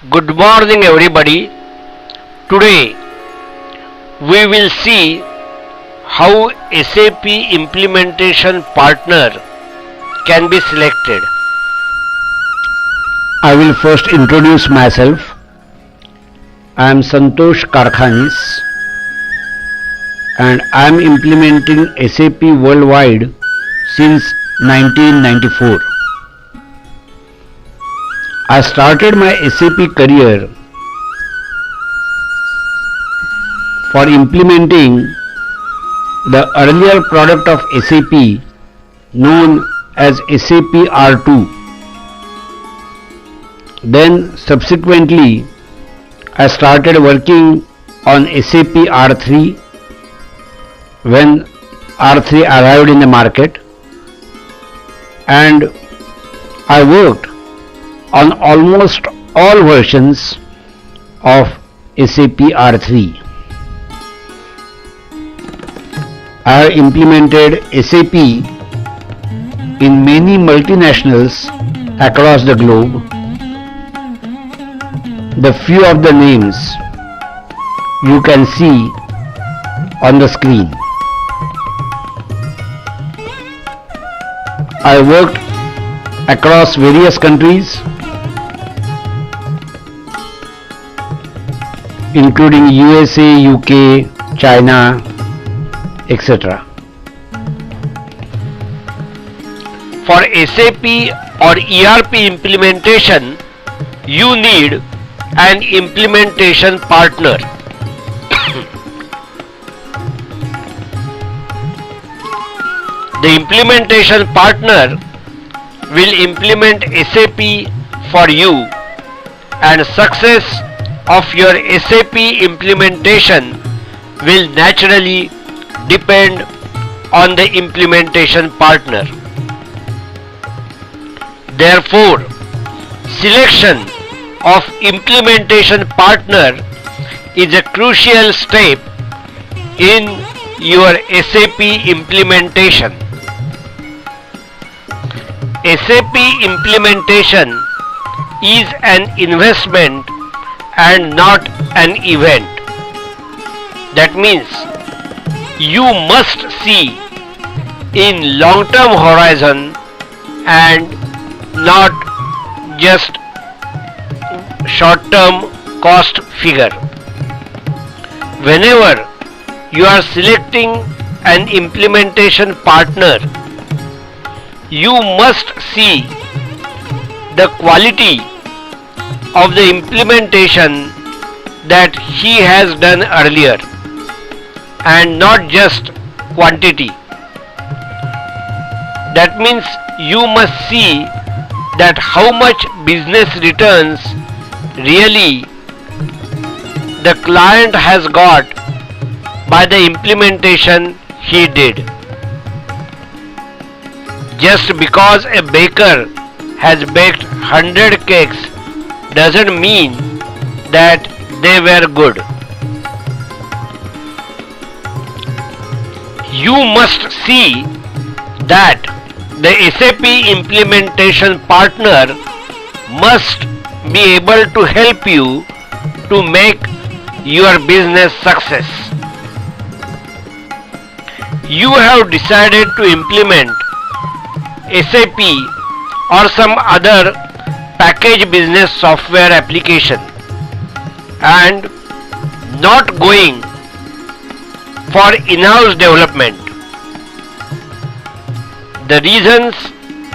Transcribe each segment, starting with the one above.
Good morning, everybody. Today we will see how SAP implementation partner can be selected. I will first introduce myself. I am Santosh Karkhanis and I am implementing SAP worldwide since 1994. I started my SAP career for implementing the earlier product of SAP known as SAP R2. Then subsequently I started working on SAP R3 when R3 arrived in the market, and I worked on almost all versions of SAP R3. I have implemented SAP in many multinationals across the globe. The few of the names you can see on the screen. I worked across various countries including USA, UK, China, etc. For SAP or ERP implementation, you need an implementation partner. The implementation partner will implement SAP for you, and success of your SAP implementation will naturally depend on the implementation partner. Therefore, selection of implementation partner is a crucial step in your SAP implementation. SAP implementation is an investment and not an event. That means you must see in long-term horizon and not just short-term cost figure. Whenever you are selecting an implementation partner, you must see the quality of the implementation that he has done earlier and not just quantity. That means you must see that how much business returns really the client has got by the implementation he did. Just because a baker has baked 100 cakes doesn't mean that they were good. You must see that the SAP implementation partner must be able to help you to make your business success. You have decided to implement SAP or some other package business software application and not going for in-house development. The reasons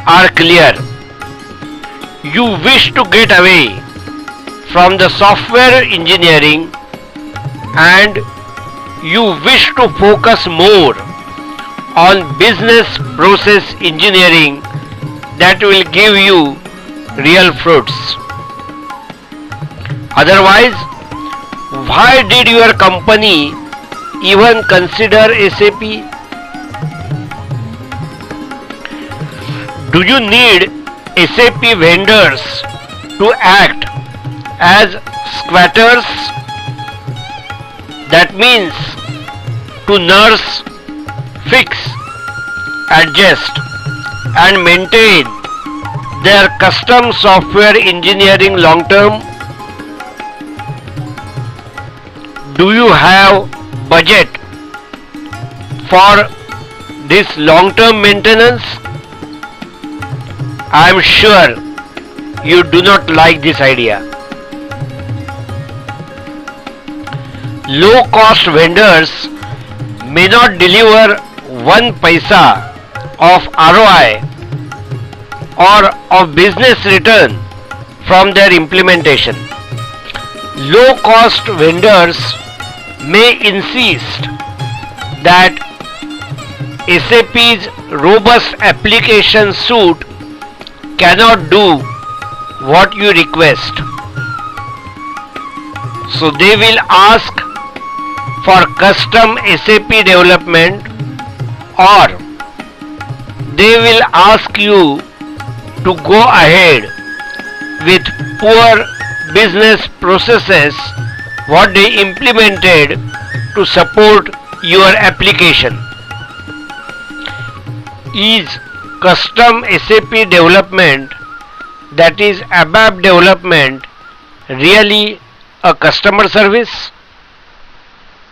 are clear. You wish to get away from the software engineering and you wish to focus more on business process engineering that will give you real fruits. Otherwise, why did your company even consider SAP? Do you need SAP vendors to act as squatters? That means to nurse, fix, adjust and maintain their custom software engineering long term? Do you have budget for this long-term maintenance? I am sure you do not like this idea. Low cost vendors may not deliver 1 paisa of ROI or of business return from their implementation. Low cost vendors may insist that SAP's robust application suite cannot do what you request. So they will ask for custom SAP development, or they will ask you to go ahead with poor business processes what they implemented to support your application. Is custom SAP development, that is ABAP development, really a customer service?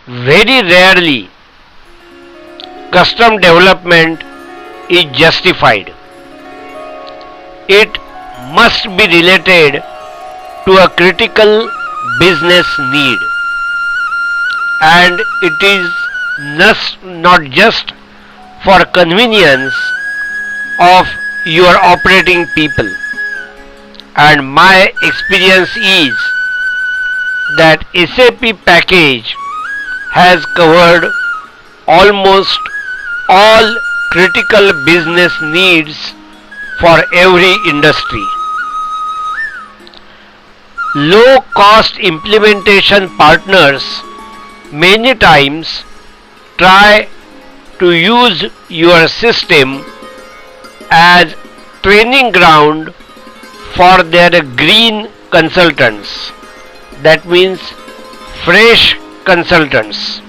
Very rarely custom development is justified. It must be related to a critical business need, and it is not just for convenience of your operating people. And my experience is that SAP package has covered almost all critical business needs for every industry. Low cost implementation partners many times try to use your system as training ground for their green consultants, that means fresh consultants.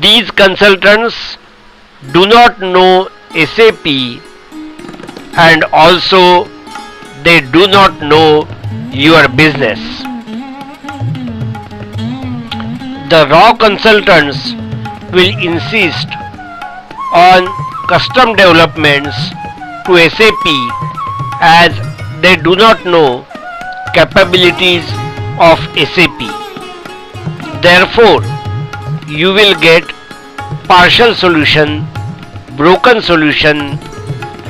These consultants do not know SAP, and also they do not know your business. The raw consultants will insist on custom developments to SAP as they do not know capabilities of SAP. Therefore, you will get partial solution, broken solution,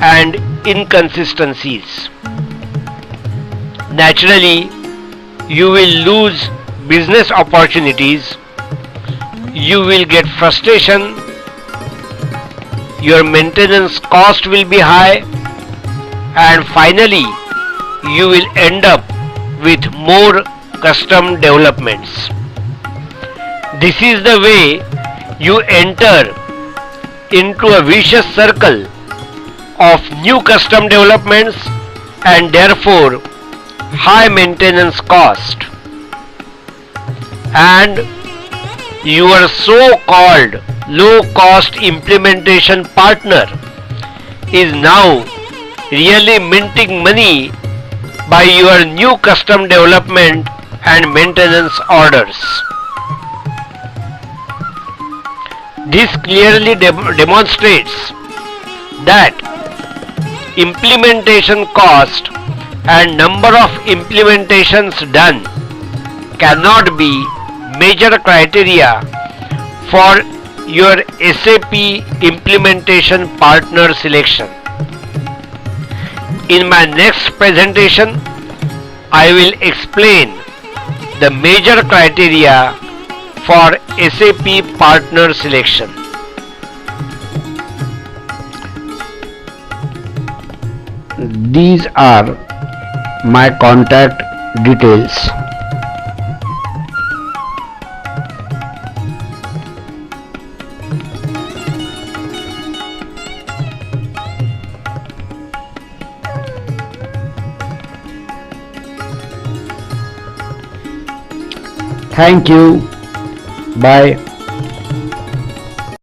and inconsistencies. Naturally, you will lose business opportunities, you will get frustration, your maintenance cost will be high, and finally you will end up with more custom developments. This is the way you enter into a vicious circle of new custom developments and therefore high maintenance cost. And your so-called low-cost implementation partner is now really minting money by your new custom development and maintenance orders. This clearly demonstrates that implementation cost and number of implementations done cannot be major criteria for your SAP implementation partner selection. In my next presentation, I will explain the major criteria for SAP partner selection. These are my contact details. Thank you. Bye.